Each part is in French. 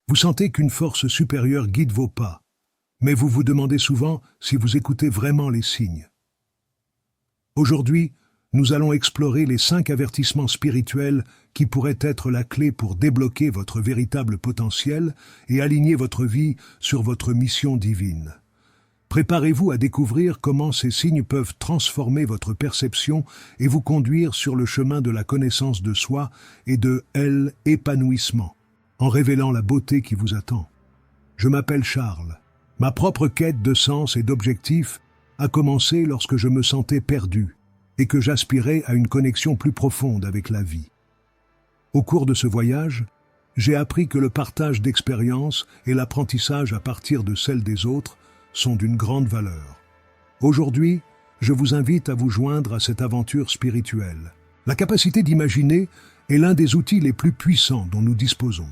Vous sentez qu'une force supérieure guide vos pas, mais vous vous demandez souvent si vous écoutez vraiment les signes. Aujourd'hui, nous allons explorer les 5 avertissements spirituels qui pourraient être la clé pour débloquer votre véritable potentiel et aligner votre vie sur votre mission divine. Préparez-vous à découvrir comment ces signes peuvent transformer votre perception et vous conduire sur le chemin de la connaissance de soi et de l'épanouissement, en révélant la beauté qui vous attend. Je m'appelle Charles. Ma propre quête de sens et d'objectifs a commencé lorsque je me sentais perdu et que j'aspirais à une connexion plus profonde avec la vie. Au cours de ce voyage, j'ai appris que le partage d'expériences et l'apprentissage à partir de celles des autres sont d'une grande valeur. Aujourd'hui, je vous invite à vous joindre à cette aventure spirituelle. La capacité d'imaginer est l'un des outils les plus puissants dont nous disposons.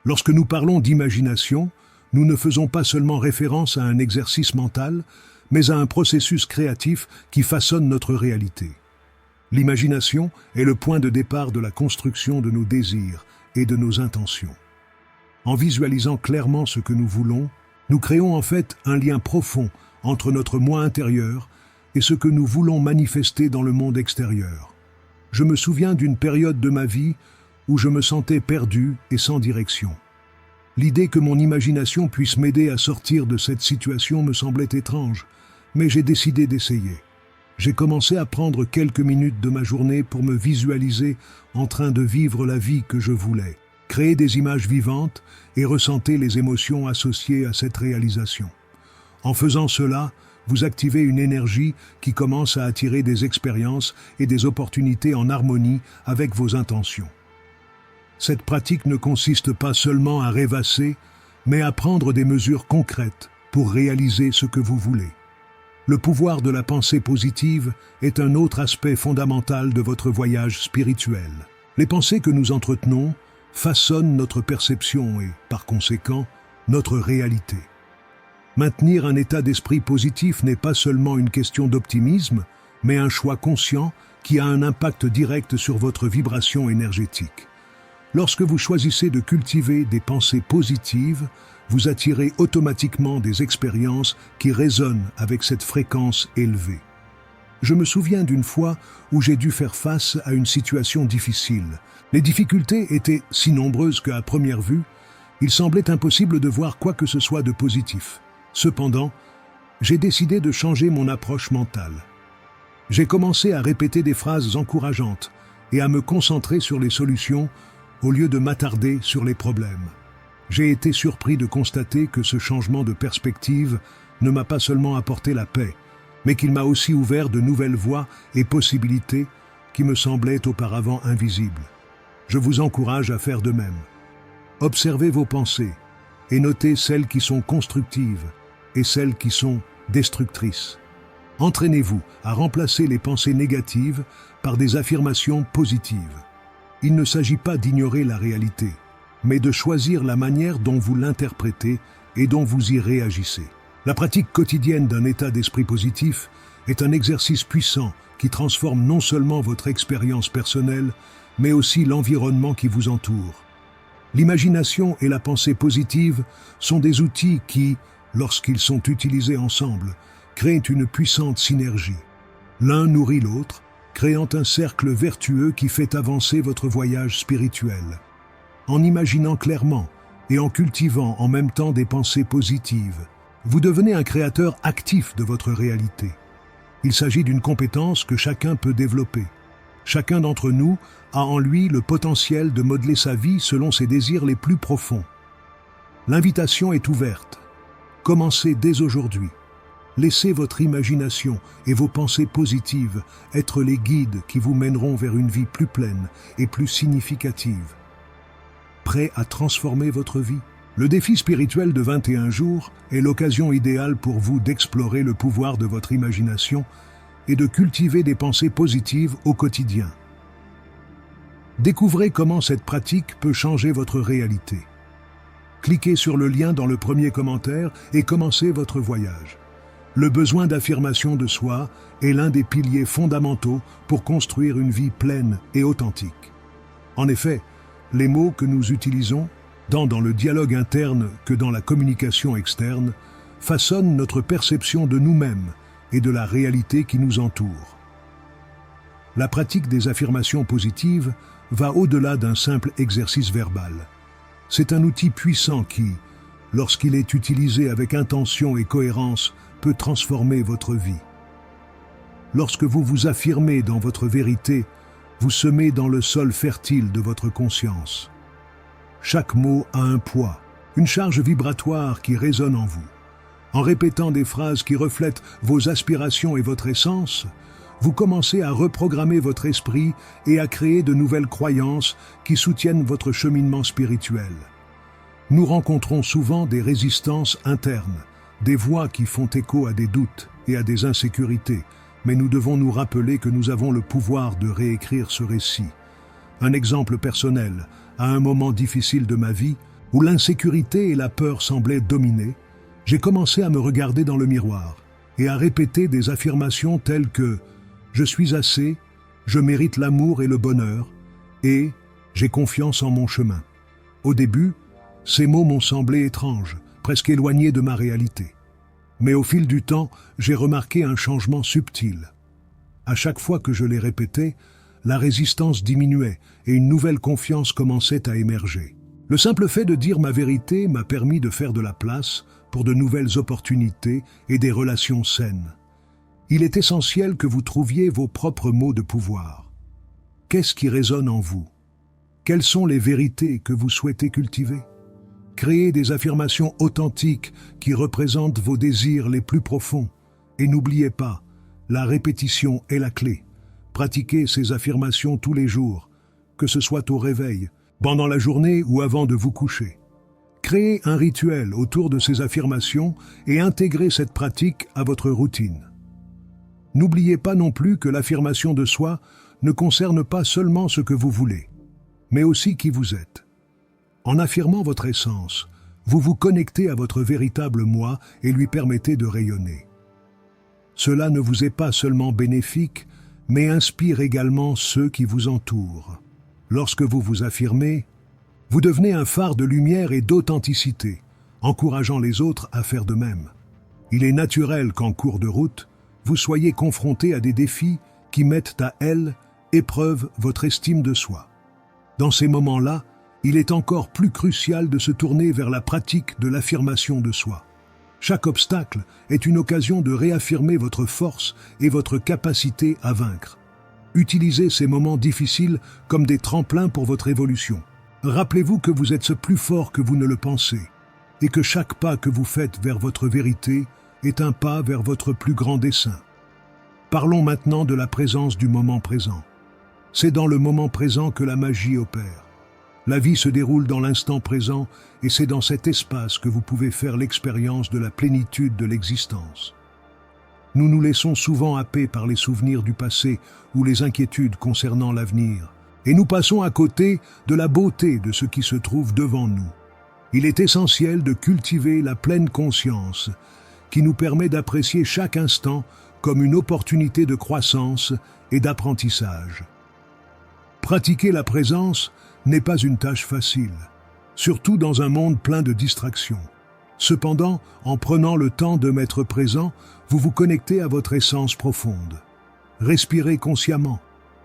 Lorsque nous parlons d'imagination, nous ne faisons pas seulement référence à un exercice mental, mais à un processus créatif qui façonne notre réalité. L'imagination est le point de départ de la construction de nos désirs et de nos intentions. En visualisant clairement ce que nous voulons, nous créons en fait un lien profond entre notre moi intérieur et ce que nous voulons manifester dans le monde extérieur. Je me souviens d'une période de ma vie où je me sentais perdu et sans direction. L'idée que mon imagination puisse m'aider à sortir de cette situation me semblait étrange, mais j'ai décidé d'essayer. J'ai commencé à prendre quelques minutes de ma journée pour me visualiser en train de vivre la vie que je voulais, créer des images vivantes et ressentir les émotions associées à cette réalisation. En faisant cela, vous activez une énergie qui commence à attirer des expériences et des opportunités en harmonie avec vos intentions. Cette pratique ne consiste pas seulement à rêvasser, mais à prendre des mesures concrètes pour réaliser ce que vous voulez. Le pouvoir de la pensée positive est un autre aspect fondamental de votre voyage spirituel. Les pensées que nous entretenons façonnent notre perception et, par conséquent, notre réalité. Maintenir un état d'esprit positif n'est pas seulement une question d'optimisme, mais un choix conscient qui a un impact direct sur votre vibration énergétique. Lorsque vous choisissez de cultiver des pensées positives, vous attirez automatiquement des expériences qui résonnent avec cette fréquence élevée. Je me souviens d'une fois où j'ai dû faire face à une situation difficile. Les difficultés étaient si nombreuses qu'à première vue, il semblait impossible de voir quoi que ce soit de positif. Cependant, j'ai décidé de changer mon approche mentale. J'ai commencé à répéter des phrases encourageantes et à me concentrer sur les solutions au lieu de m'attarder sur les problèmes. J'ai été surpris de constater que ce changement de perspective ne m'a pas seulement apporté la paix, mais qu'il m'a aussi ouvert de nouvelles voies et possibilités qui me semblaient auparavant invisibles. Je vous encourage à faire de même. Observez vos pensées et notez celles qui sont constructives et celles qui sont destructrices. Entraînez-vous à remplacer les pensées négatives par des affirmations positives. Il ne s'agit pas d'ignorer la réalité, mais de choisir la manière dont vous l'interprétez et dont vous y réagissez. La pratique quotidienne d'un état d'esprit positif est un exercice puissant qui transforme non seulement votre expérience personnelle, mais aussi l'environnement qui vous entoure. L'imagination et la pensée positive sont des outils qui, lorsqu'ils sont utilisés ensemble, créent une puissante synergie. L'un nourrit l'autre, créant un cercle vertueux qui fait avancer votre voyage spirituel. En imaginant clairement et en cultivant en même temps des pensées positives, vous devenez un créateur actif de votre réalité. Il s'agit d'une compétence que chacun peut développer. Chacun d'entre nous a en lui le potentiel de modeler sa vie selon ses désirs les plus profonds. L'invitation est ouverte. Commencez dès aujourd'hui. Laissez votre imagination et vos pensées positives être les guides qui vous mèneront vers une vie plus pleine et plus significative. Prêt à transformer votre vie? Le défi spirituel de 21 jours est l'occasion idéale pour vous d'explorer le pouvoir de votre imagination et de cultiver des pensées positives au quotidien. Découvrez comment cette pratique peut changer votre réalité. Cliquez sur le lien dans le premier commentaire et commencez votre voyage. Le besoin d'affirmation de soi est l'un des piliers fondamentaux pour construire une vie pleine et authentique. En effet, les mots que nous utilisons tant dans le dialogue interne que dans la communication externe, façonnent notre perception de nous-mêmes et de la réalité qui nous entoure. La pratique des affirmations positives va au-delà d'un simple exercice verbal. C'est un outil puissant qui, lorsqu'il est utilisé avec intention et cohérence, peut transformer votre vie. Lorsque vous vous affirmez dans votre vérité, vous semez dans le sol fertile de votre conscience. Chaque mot a un poids, une charge vibratoire qui résonne en vous. En répétant des phrases qui reflètent vos aspirations et votre essence, vous commencez à reprogrammer votre esprit et à créer de nouvelles croyances qui soutiennent votre cheminement spirituel. Nous rencontrons souvent des résistances internes, des voix qui font écho à des doutes et à des insécurités, mais nous devons nous rappeler que nous avons le pouvoir de réécrire ce récit. Un exemple personnel, à un moment difficile de ma vie, où l'insécurité et la peur semblaient dominer, j'ai commencé à me regarder dans le miroir et à répéter des affirmations telles que « Je suis assez, je mérite l'amour et le bonheur, et j'ai confiance en mon chemin ». Au début, ces mots m'ont semblé étranges, presque éloignés de ma réalité. Mais au fil du temps, j'ai remarqué un changement subtil. À chaque fois que je les répétais, la résistance diminuait et une nouvelle confiance commençait à émerger. Le simple fait de dire ma vérité m'a permis de faire de la place pour de nouvelles opportunités et des relations saines. Il est essentiel que vous trouviez vos propres mots de pouvoir. Qu'est-ce qui résonne en vous? Quelles sont les vérités que vous souhaitez cultiver? Créez des affirmations authentiques qui représentent vos désirs les plus profonds. Et n'oubliez pas, la répétition est la clé. Pratiquez ces affirmations tous les jours, que ce soit au réveil, pendant la journée ou avant de vous coucher. Créez un rituel autour de ces affirmations et intégrez cette pratique à votre routine. N'oubliez pas non plus que l'affirmation de soi ne concerne pas seulement ce que vous voulez, mais aussi qui vous êtes. En affirmant votre essence, vous vous connectez à votre véritable moi et lui permettez de rayonner. Cela ne vous est pas seulement bénéfique, mais inspire également ceux qui vous entourent. Lorsque vous vous affirmez, vous devenez un phare de lumière et d'authenticité, encourageant les autres à faire de même. Il est naturel qu'en cours de route, vous soyez confronté à des défis qui mettent à épreuve votre estime de soi. Dans ces moments-là, il est encore plus crucial de se tourner vers la pratique de l'affirmation de soi. Chaque obstacle est une occasion de réaffirmer votre force et votre capacité à vaincre. Utilisez ces moments difficiles comme des tremplins pour votre évolution. Rappelez-vous que vous êtes plus fort que vous ne le pensez et que chaque pas que vous faites vers votre vérité est un pas vers votre plus grand dessein. Parlons maintenant de la présence du moment présent. C'est dans le moment présent que la magie opère. La vie se déroule dans l'instant présent et c'est dans cet espace que vous pouvez faire l'expérience de la plénitude de l'existence. Nous nous laissons souvent happer par les souvenirs du passé ou les inquiétudes concernant l'avenir, et nous passons à côté de la beauté de ce qui se trouve devant nous. Il est essentiel de cultiver la pleine conscience qui nous permet d'apprécier chaque instant comme une opportunité de croissance et d'apprentissage. Pratiquer la présence n'est pas une tâche facile, surtout dans un monde plein de distractions. Cependant, en prenant le temps de m'être présent, vous vous connectez à votre essence profonde. Respirez consciemment,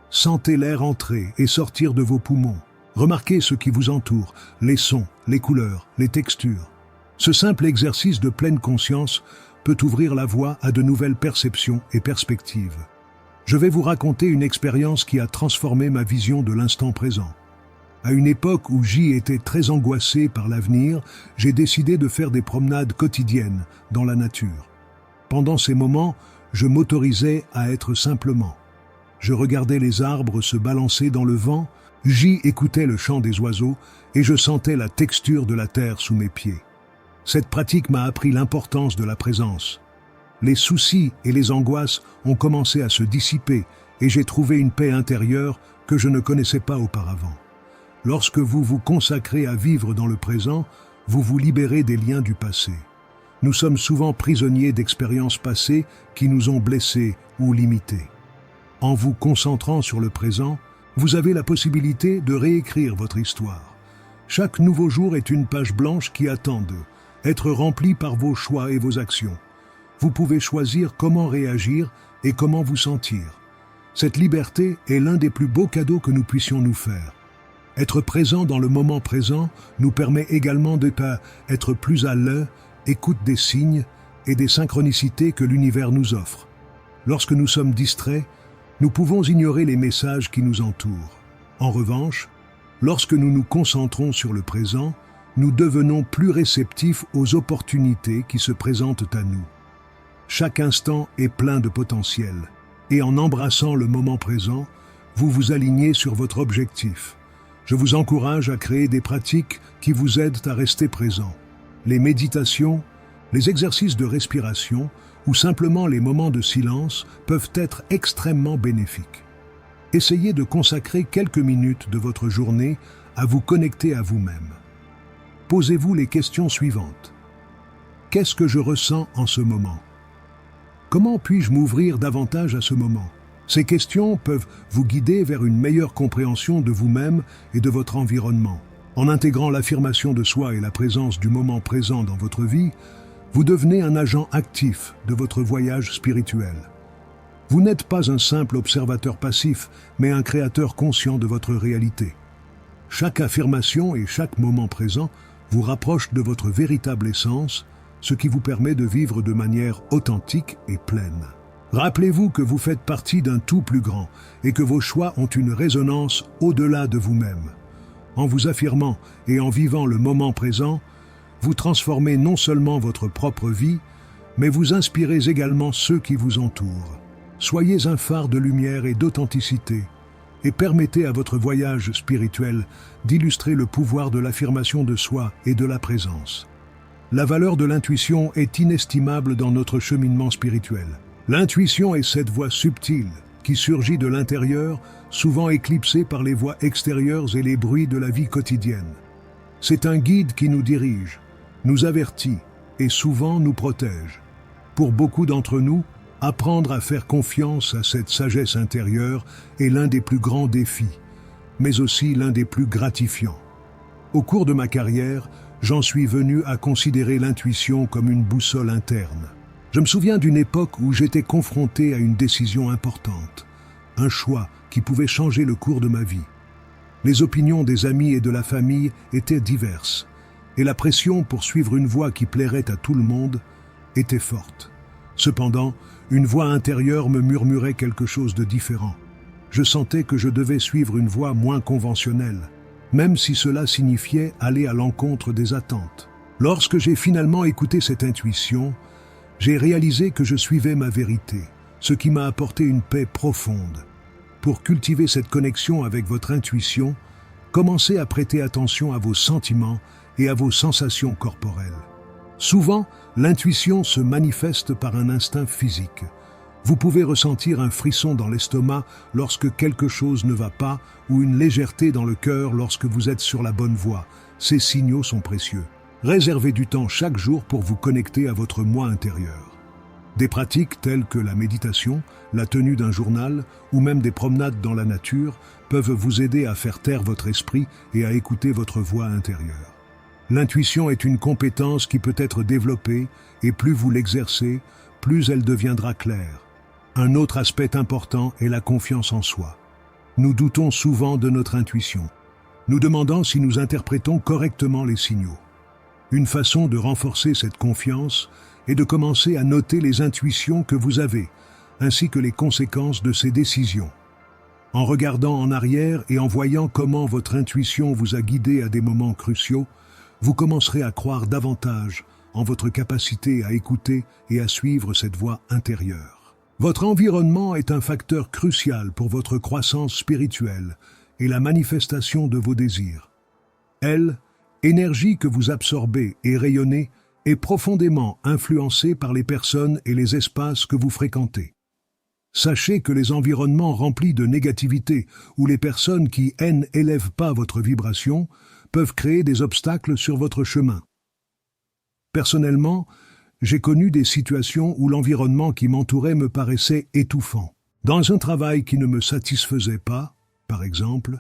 sentez l'air entrer et sortir de vos poumons. Remarquez ce qui vous entoure, les sons, les couleurs, les textures. Ce simple exercice de pleine conscience peut ouvrir la voie à de nouvelles perceptions et perspectives. Je vais vous raconter une expérience qui a transformé ma vision de l'instant présent. À une époque où J était très angoissé par l'avenir, j'ai décidé de faire des promenades quotidiennes dans la nature. Pendant ces moments, je m'autorisais à être simplement. Je regardais les arbres se balancer dans le vent, J écoutait le chant des oiseaux et je sentais la texture de la terre sous mes pieds. Cette pratique m'a appris l'importance de la présence. Les soucis et les angoisses ont commencé à se dissiper et j'ai trouvé une paix intérieure que je ne connaissais pas auparavant. Lorsque vous vous consacrez à vivre dans le présent, vous vous libérez des liens du passé. Nous sommes souvent prisonniers d'expériences passées qui nous ont blessés ou limités. En vous concentrant sur le présent, vous avez la possibilité de réécrire votre histoire. Chaque nouveau jour est une page blanche qui attend d'être remplie par vos choix et vos actions. Vous pouvez choisir comment réagir et comment vous sentir. Cette liberté est l'un des plus beaux cadeaux que nous puissions nous faire. Être présent dans le moment présent nous permet également d'être plus à l'écoute des signes et des synchronicités que l'univers nous offre. Lorsque nous sommes distraits, nous pouvons ignorer les messages qui nous entourent. En revanche, lorsque nous nous concentrons sur le présent, nous devenons plus réceptifs aux opportunités qui se présentent à nous. Chaque instant est plein de potentiel, et en embrassant le moment présent, vous vous alignez sur votre objectif. Je vous encourage à créer des pratiques qui vous aident à rester présent. Les méditations, les exercices de respiration ou simplement les moments de silence peuvent être extrêmement bénéfiques. Essayez de consacrer quelques minutes de votre journée à vous connecter à vous-même. Posez-vous les questions suivantes. Qu'est-ce que je ressens en ce moment ? Comment puis-je m'ouvrir davantage à ce moment ? Ces questions peuvent vous guider vers une meilleure compréhension de vous-même et de votre environnement. En intégrant l'affirmation de soi et la présence du moment présent dans votre vie, vous devenez un agent actif de votre voyage spirituel. Vous n'êtes pas un simple observateur passif, mais un créateur conscient de votre réalité. Chaque affirmation et chaque moment présent vous rapproche de votre véritable essence, ce qui vous permet de vivre de manière authentique et pleine. Rappelez-vous que vous faites partie d'un tout plus grand et que vos choix ont une résonance au-delà de vous-même. En vous affirmant et en vivant le moment présent, vous transformez non seulement votre propre vie, mais vous inspirez également ceux qui vous entourent. Soyez un phare de lumière et d'authenticité et permettez à votre voyage spirituel d'illustrer le pouvoir de l'affirmation de soi et de la présence. La valeur de l'intuition est inestimable dans notre cheminement spirituel. L'intuition est cette voix subtile qui surgit de l'intérieur, souvent éclipsée par les voix extérieures et les bruits de la vie quotidienne. C'est un guide qui nous dirige, nous avertit et souvent nous protège. Pour beaucoup d'entre nous, apprendre à faire confiance à cette sagesse intérieure est l'un des plus grands défis, mais aussi l'un des plus gratifiants. Au cours de ma carrière, j'en suis venu à considérer l'intuition comme une boussole interne. Je me souviens d'une époque où j'étais confronté à une décision importante, un choix qui pouvait changer le cours de ma vie. Les opinions des amis et de la famille étaient diverses, et la pression pour suivre une voie qui plairait à tout le monde était forte. Cependant, une voix intérieure me murmurait quelque chose de différent. Je sentais que je devais suivre une voie moins conventionnelle, même si cela signifiait aller à l'encontre des attentes. Lorsque j'ai finalement écouté cette intuition, j'ai réalisé que je suivais ma vérité, ce qui m'a apporté une paix profonde. Pour cultiver cette connexion avec votre intuition, commencez à prêter attention à vos sentiments et à vos sensations corporelles. Souvent, l'intuition se manifeste par un instinct physique. Vous pouvez ressentir un frisson dans l'estomac lorsque quelque chose ne va pas ou une légèreté dans le cœur lorsque vous êtes sur la bonne voie. Ces signaux sont précieux. Réservez du temps chaque jour pour vous connecter à votre moi intérieur. Des pratiques telles que la méditation, la tenue d'un journal ou même des promenades dans la nature peuvent vous aider à faire taire votre esprit et à écouter votre voix intérieure. L'intuition est une compétence qui peut être développée et plus vous l'exercez, plus elle deviendra claire. Un autre aspect important est la confiance en soi. Nous doutons souvent de notre intuition, nous demandant si nous interprétons correctement les signaux. Une façon de renforcer cette confiance est de commencer à noter les intuitions que vous avez, ainsi que les conséquences de ces décisions. En regardant en arrière et en voyant comment votre intuition vous a guidé à des moments cruciaux, vous commencerez à croire davantage en votre capacité à écouter et à suivre cette voie intérieure. Votre environnement est un facteur crucial pour votre croissance spirituelle et la manifestation de vos désirs. Elle, énergie que vous absorbez et rayonnez, est profondément influencée par les personnes et les espaces que vous fréquentez. Sachez que les environnements remplis de négativité ou les personnes qui n'élèvent pas votre vibration peuvent créer des obstacles sur votre chemin. Personnellement, j'ai connu des situations où l'environnement qui m'entourait me paraissait étouffant. Dans un travail qui ne me satisfaisait pas, par exemple,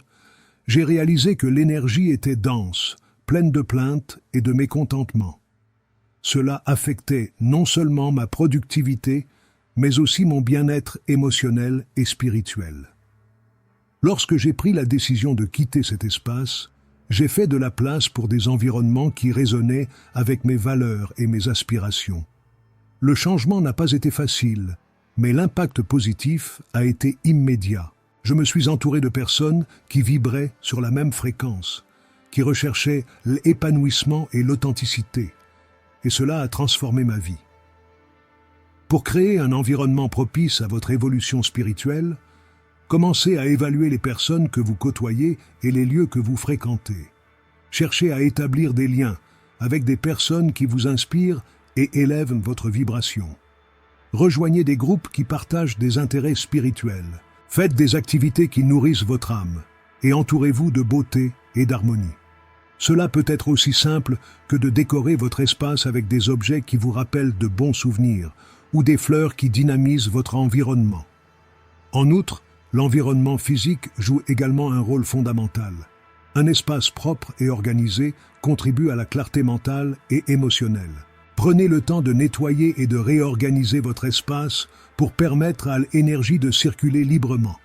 j'ai réalisé que l'énergie était dense, pleine de plaintes et de mécontentement. Cela affectait non seulement ma productivité, mais aussi mon bien-être émotionnel et spirituel. Lorsque j'ai pris la décision de quitter cet espace, j'ai fait de la place pour des environnements qui résonnaient avec mes valeurs et mes aspirations. Le changement n'a pas été facile, mais l'impact positif a été immédiat. Je me suis entouré de personnes qui vibraient sur la même fréquence, qui recherchaient l'épanouissement et l'authenticité, et cela a transformé ma vie. Pour créer un environnement propice à votre évolution spirituelle, commencez à évaluer les personnes que vous côtoyez et les lieux que vous fréquentez. Cherchez à établir des liens avec des personnes qui vous inspirent et élèvent votre vibration. Rejoignez des groupes qui partagent des intérêts spirituels. Faites des activités qui nourrissent votre âme et entourez-vous de beauté et d'harmonie. Cela peut être aussi simple que de décorer votre espace avec des objets qui vous rappellent de bons souvenirs ou des fleurs qui dynamisent votre environnement. En outre, l'environnement physique joue également un rôle fondamental. Un espace propre et organisé contribue à la clarté mentale et émotionnelle. Prenez le temps de nettoyer et de réorganiser votre espace pour permettre à l'énergie de circuler librement.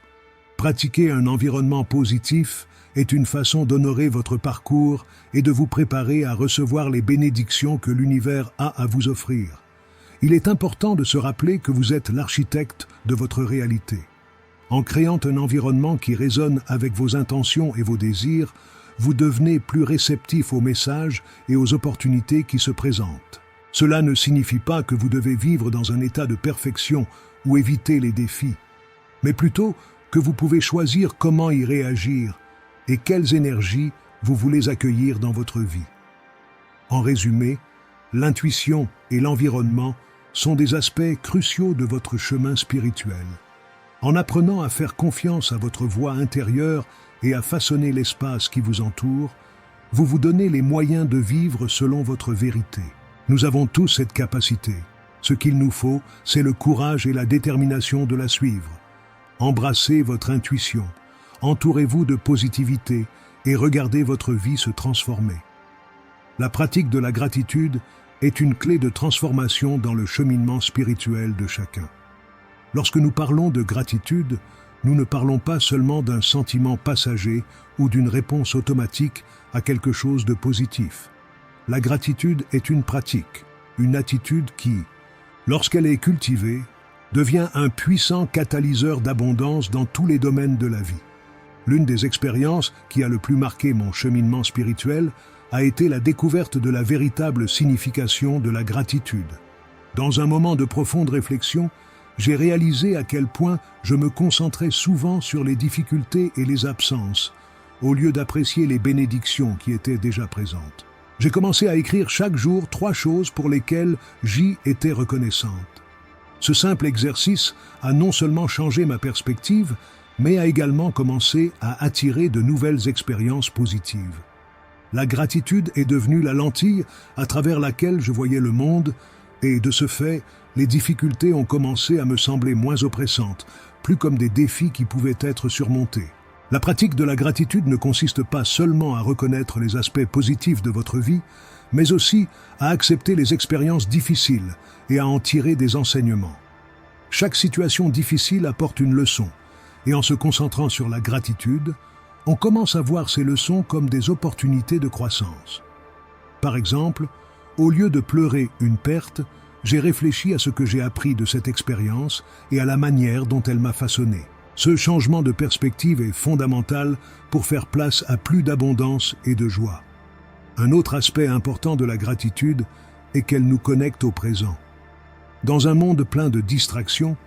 Pratiquer un environnement positif est une façon d'honorer votre parcours et de vous préparer à recevoir les bénédictions que l'univers a à vous offrir. Il est important de se rappeler que vous êtes l'architecte de votre réalité. En créant un environnement qui résonne avec vos intentions et vos désirs, vous devenez plus réceptif aux messages et aux opportunités qui se présentent. Cela ne signifie pas que vous devez vivre dans un état de perfection ou éviter les défis, mais plutôt que vous pouvez choisir comment y réagir et quelles énergies vous voulez accueillir dans votre vie. En résumé, l'intuition et l'environnement sont des aspects cruciaux de votre chemin spirituel. En apprenant à faire confiance à votre voix intérieure et à façonner l'espace qui vous entoure, vous vous donnez les moyens de vivre selon votre vérité. Nous avons tous cette capacité. Ce qu'il nous faut, c'est le courage et la détermination de la suivre. Embrassez votre intuition, entourez-vous de positivité et regardez votre vie se transformer. La pratique de la gratitude est une clé de transformation dans le cheminement spirituel de chacun. Lorsque nous parlons de gratitude, nous ne parlons pas seulement d'un sentiment passager ou d'une réponse automatique à quelque chose de positif. La gratitude est une pratique, une attitude qui, lorsqu'elle est cultivée, devient un puissant catalyseur d'abondance dans tous les domaines de la vie. L'une des expériences qui a le plus marqué mon cheminement spirituel a été la découverte de la véritable signification de la gratitude. Dans un moment de profonde réflexion, j'ai réalisé à quel point je me concentrais souvent sur les difficultés et les absences, au lieu d'apprécier les bénédictions qui étaient déjà présentes. J'ai commencé à écrire chaque jour 3 choses pour lesquelles j'y étais reconnaissante. Ce simple exercice a non seulement changé ma perspective, mais a également commencé à attirer de nouvelles expériences positives. La gratitude est devenue la lentille à travers laquelle je voyais le monde, et de ce fait, les difficultés ont commencé à me sembler moins oppressantes, plus comme des défis qui pouvaient être surmontés. La pratique de la gratitude ne consiste pas seulement à reconnaître les aspects positifs de votre vie, mais aussi à accepter les expériences difficiles et à en tirer des enseignements. Chaque situation difficile apporte une leçon, et en se concentrant sur la gratitude, on commence à voir ces leçons comme des opportunités de croissance. Par exemple, au lieu de pleurer une perte, j'ai réfléchi à ce que j'ai appris de cette expérience et à la manière dont elle m'a façonné. Ce changement de perspective est fondamental pour faire place à plus d'abondance et de joie. Un autre aspect important de la gratitude est qu'elle nous connecte au présent. Dans un monde plein de distractions,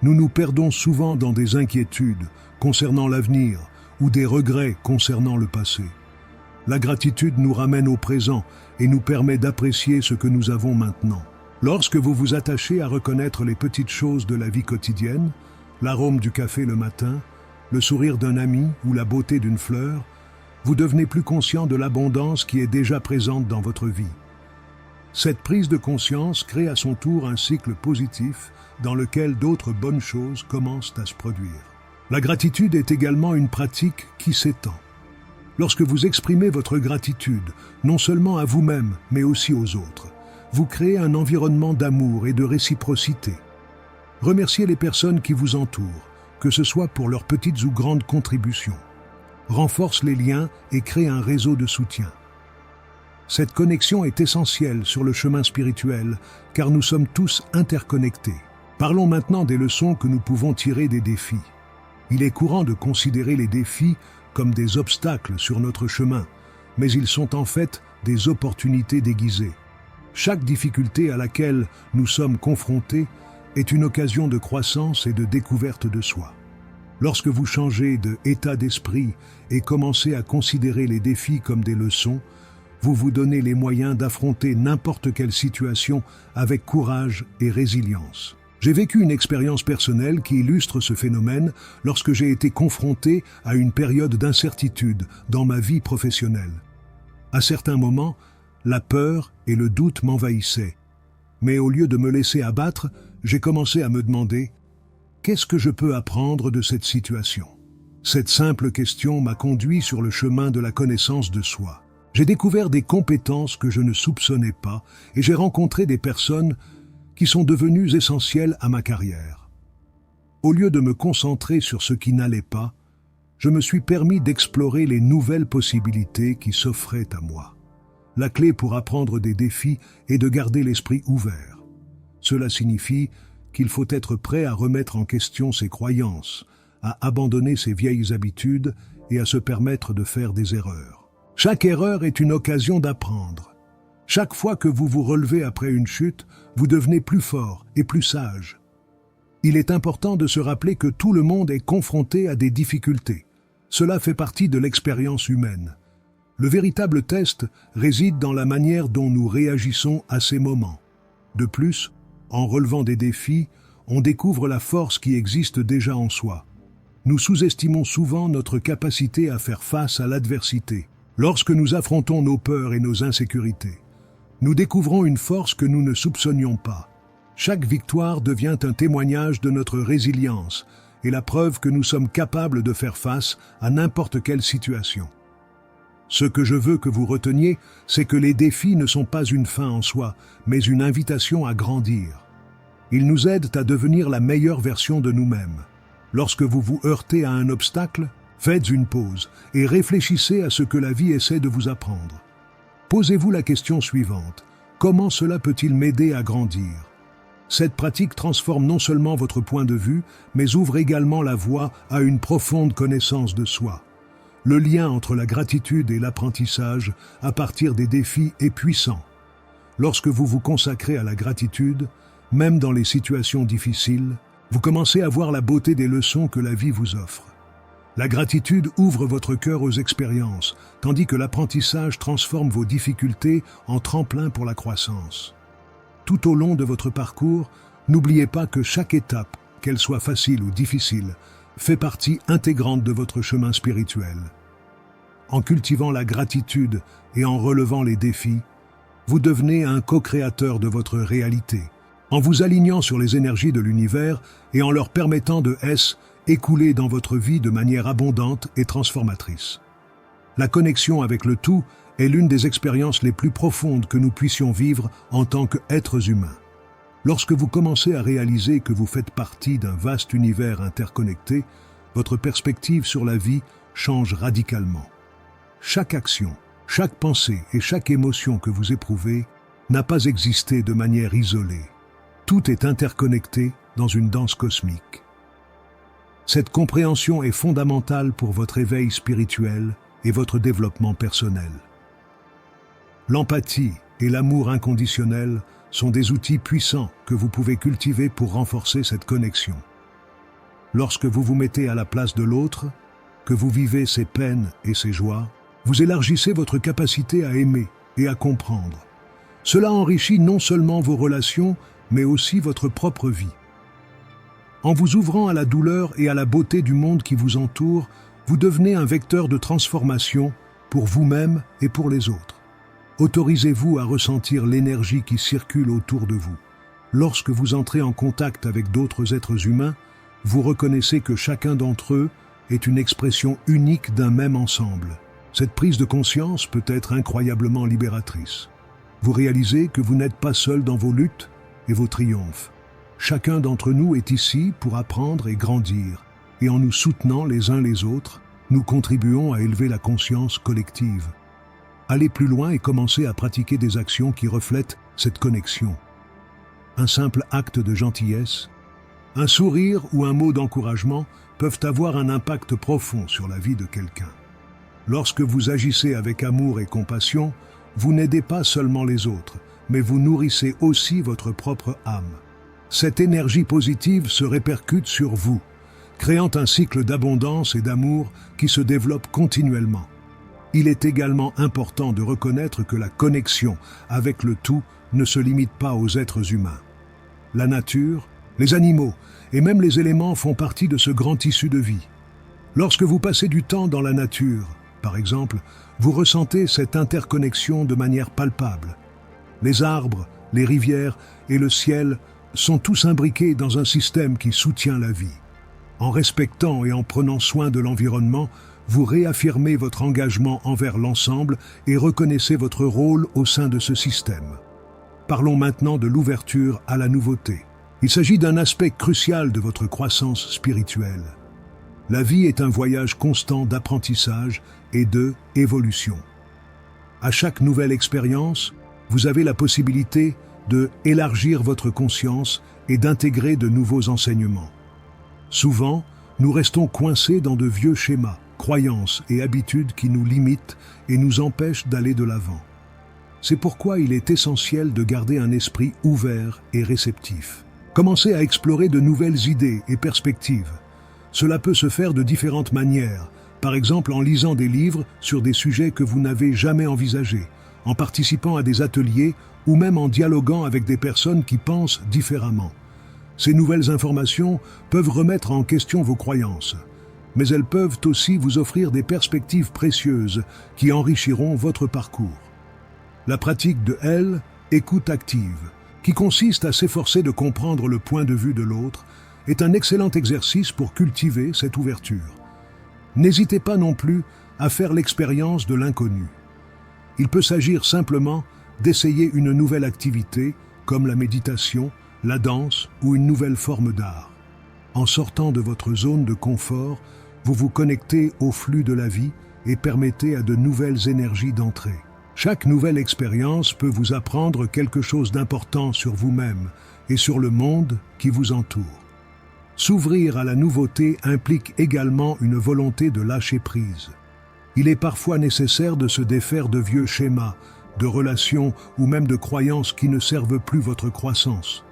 nous nous perdons souvent dans des inquiétudes concernant l'avenir ou des regrets concernant le passé. La gratitude nous ramène au présent et nous permet d'apprécier ce que nous avons maintenant. Lorsque vous vous attachez à reconnaître les petites choses de la vie quotidienne, l'arôme du café le matin, le sourire d'un ami ou la beauté d'une fleur, vous devenez plus conscient de l'abondance qui est déjà présente dans votre vie. Cette prise de conscience crée à son tour un cycle positif dans lequel d'autres bonnes choses commencent à se produire. La gratitude est également une pratique qui s'étend. Lorsque vous exprimez votre gratitude, non seulement à vous-même, mais aussi aux autres, vous créez un environnement d'amour et de réciprocité. Remerciez les personnes qui vous entourent, que ce soit pour leurs petites ou grandes contributions. Renforce les liens et crée un réseau de soutien. Cette connexion est essentielle sur le chemin spirituel, car nous sommes tous interconnectés. Parlons maintenant des leçons que nous pouvons tirer des défis. Il est courant de considérer les défis comme des obstacles sur notre chemin, mais ils sont en fait des opportunités déguisées. Chaque difficulté à laquelle nous sommes confrontés est une occasion de croissance et de découverte de soi. Lorsque vous changez d'état d'esprit et commencez à considérer les défis comme des leçons, vous vous donnez les moyens d'affronter n'importe quelle situation avec courage et résilience. J'ai vécu une expérience personnelle qui illustre ce phénomène lorsque j'ai été confronté à une période d'incertitude dans ma vie professionnelle. À certains moments, la peur et le doute m'envahissaient. Mais au lieu de me laisser abattre, j'ai commencé à me demander « Qu'est-ce que je peux apprendre de cette situation ?» Cette simple question m'a conduit sur le chemin de la connaissance de soi. J'ai découvert des compétences que je ne soupçonnais pas et j'ai rencontré des personnes qui sont devenues essentielles à ma carrière. Au lieu de me concentrer sur ce qui n'allait pas, je me suis permis d'explorer les nouvelles possibilités qui s'offraient à moi. La clé pour apprendre des défis est de garder l'esprit ouvert. Cela signifie qu'il faut être prêt à remettre en question ses croyances, à abandonner ses vieilles habitudes et à se permettre de faire des erreurs. Chaque erreur est une occasion d'apprendre. Chaque fois que vous vous relevez après une chute, vous devenez plus fort et plus sage. Il est important de se rappeler que tout le monde est confronté à des difficultés. Cela fait partie de l'expérience humaine. Le véritable test réside dans la manière dont nous réagissons à ces moments. De plus, en relevant des défis, on découvre la force qui existe déjà en soi. Nous sous-estimons souvent notre capacité à faire face à l'adversité. Lorsque nous affrontons nos peurs et nos insécurités, nous découvrons une force que nous ne soupçonnions pas. Chaque victoire devient un témoignage de notre résilience et la preuve que nous sommes capables de faire face à n'importe quelle situation. Ce que je veux que vous reteniez, c'est que les défis ne sont pas une fin en soi, mais une invitation à grandir. Ils nous aident à devenir la meilleure version de nous-mêmes. Lorsque vous vous heurtez à un obstacle, faites une pause et réfléchissez à ce que la vie essaie de vous apprendre. Posez-vous la question suivante. Comment cela peut-il m'aider à grandir ? Cette pratique transforme non seulement votre point de vue, mais ouvre également la voie à une profonde connaissance de soi. Le lien entre la gratitude et l'apprentissage à partir des défis est puissant. Lorsque vous vous consacrez à la gratitude, même dans les situations difficiles, vous commencez à voir la beauté des leçons que la vie vous offre. La gratitude ouvre votre cœur aux expériences, tandis que l'apprentissage transforme vos difficultés en tremplin pour la croissance. Tout au long de votre parcours, n'oubliez pas que chaque étape, qu'elle soit facile ou difficile, fait partie intégrante de votre chemin spirituel. En cultivant la gratitude et en relevant les défis, vous devenez un co-créateur de votre réalité, en vous alignant sur les énergies de l'univers et en leur permettant de écouler dans votre vie de manière abondante et transformatrice. La connexion avec le tout est l'une des expériences les plus profondes que nous puissions vivre en tant qu'êtres humains. Lorsque vous commencez à réaliser que vous faites partie d'un vaste univers interconnecté, votre perspective sur la vie change radicalement. Chaque action, chaque pensée et chaque émotion que vous éprouvez n'a pas existé de manière isolée. Tout est interconnecté dans une danse cosmique. Cette compréhension est fondamentale pour votre éveil spirituel et votre développement personnel. L'empathie et l'amour inconditionnel sont des outils puissants que vous pouvez cultiver pour renforcer cette connexion. Lorsque vous vous mettez à la place de l'autre, que vous vivez ses peines et ses joies, vous élargissez votre capacité à aimer et à comprendre. Cela enrichit non seulement vos relations, mais aussi votre propre vie. En vous ouvrant à la douleur et à la beauté du monde qui vous entoure, vous devenez un vecteur de transformation pour vous-même et pour les autres. Autorisez-vous à ressentir l'énergie qui circule autour de vous. Lorsque vous entrez en contact avec d'autres êtres humains, vous reconnaissez que chacun d'entre eux est une expression unique d'un même ensemble. Cette prise de conscience peut être incroyablement libératrice. Vous réalisez que vous n'êtes pas seul dans vos luttes et vos triomphes. Chacun d'entre nous est ici pour apprendre et grandir, et en nous soutenant les uns les autres, nous contribuons à élever la conscience collective. Allez plus loin et commencez à pratiquer des actions qui reflètent cette connexion. Un simple acte de gentillesse, un sourire ou un mot d'encouragement peuvent avoir un impact profond sur la vie de quelqu'un. Lorsque vous agissez avec amour et compassion, vous n'aidez pas seulement les autres, mais vous nourrissez aussi votre propre âme. Cette énergie positive se répercute sur vous, créant un cycle d'abondance et d'amour qui se développe continuellement. Il est également important de reconnaître que la connexion avec le tout ne se limite pas aux êtres humains. La nature, les animaux et même les éléments font partie de ce grand tissu de vie. Lorsque vous passez du temps dans la nature, par exemple, vous ressentez cette interconnexion de manière palpable. Les arbres, les rivières et le ciel sont tous imbriqués dans un système qui soutient la vie. En respectant et en prenant soin de l'environnement, vous réaffirmez votre engagement envers l'ensemble et reconnaissez votre rôle au sein de ce système. Parlons maintenant de l'ouverture à la nouveauté. Il s'agit d'un aspect crucial de votre croissance spirituelle. La vie est un voyage constant d'apprentissage et d'évolution. À chaque nouvelle expérience, vous avez la possibilité de élargir votre conscience et d'intégrer de nouveaux enseignements. Souvent, nous restons coincés dans de vieux schémas, croyances et habitudes qui nous limitent et nous empêchent d'aller de l'avant. C'est pourquoi il est essentiel de garder un esprit ouvert et réceptif. Commencez à explorer de nouvelles idées et perspectives. Cela peut se faire de différentes manières, par exemple en lisant des livres sur des sujets que vous n'avez jamais envisagés, en participant à des ateliers ou même en dialoguant avec des personnes qui pensent différemment. Ces nouvelles informations peuvent remettre en question vos croyances, mais elles peuvent aussi vous offrir des perspectives précieuses qui enrichiront votre parcours. La pratique de l'écoute active, qui consiste à s'efforcer de comprendre le point de vue de l'autre, est un excellent exercice pour cultiver cette ouverture. N'hésitez pas non plus à faire l'expérience de l'inconnu. Il peut s'agir simplement d'essayer une nouvelle activité, comme la méditation, la danse ou une nouvelle forme d'art. En sortant de votre zone de confort, vous vous connectez au flux de la vie et permettez à de nouvelles énergies d'entrer. Chaque nouvelle expérience peut vous apprendre quelque chose d'important sur vous-même et sur le monde qui vous entoure. S'ouvrir à la nouveauté implique également une volonté de lâcher prise. Il est parfois nécessaire de se défaire de vieux schémas, de relations ou même de croyances qui ne servent plus votre croissance.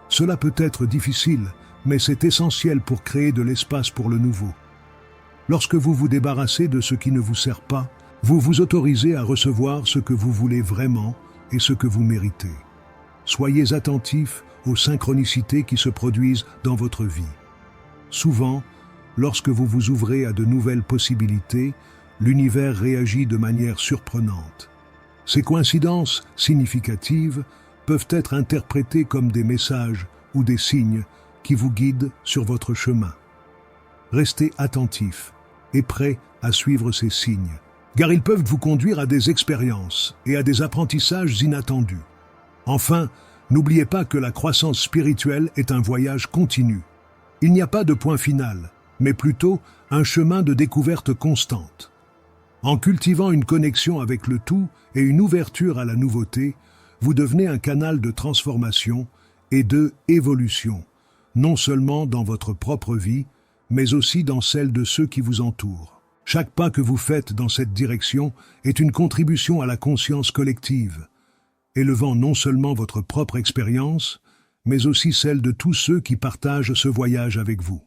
Cela peut être difficile, mais c'est essentiel pour créer de l'espace pour le nouveau. Lorsque vous vous débarrassez de ce qui ne vous sert pas, vous vous autorisez à recevoir ce que vous voulez vraiment et ce que vous méritez. Soyez attentifs aux synchronicités qui se produisent dans votre vie. Souvent, lorsque vous vous ouvrez à de nouvelles possibilités, l'univers réagit de manière surprenante. Ces coïncidences significatives peuvent être interprétées comme des messages ou des signes qui vous guident sur votre chemin. Restez attentifs et prêts à suivre ces signes, car ils peuvent vous conduire à des expériences et à des apprentissages inattendus. Enfin, n'oubliez pas que la croissance spirituelle est un voyage continu. Il n'y a pas de point final, mais plutôt un chemin de découverte constante. En cultivant une connexion avec le tout et une ouverture à la nouveauté, vous devenez un canal de transformation et d'évolution, non seulement dans votre propre vie, mais aussi dans celle de ceux qui vous entourent. Chaque pas que vous faites dans cette direction est une contribution à la conscience collective, élevant non seulement votre propre expérience, mais aussi celle de tous ceux qui partagent ce voyage avec vous.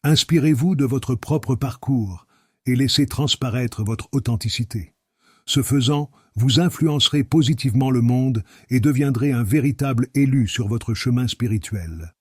Inspirez-vous de votre propre parcours et laissez transparaître votre authenticité. Ce faisant, vous influencerez positivement le monde et deviendrez un véritable élu sur votre chemin spirituel.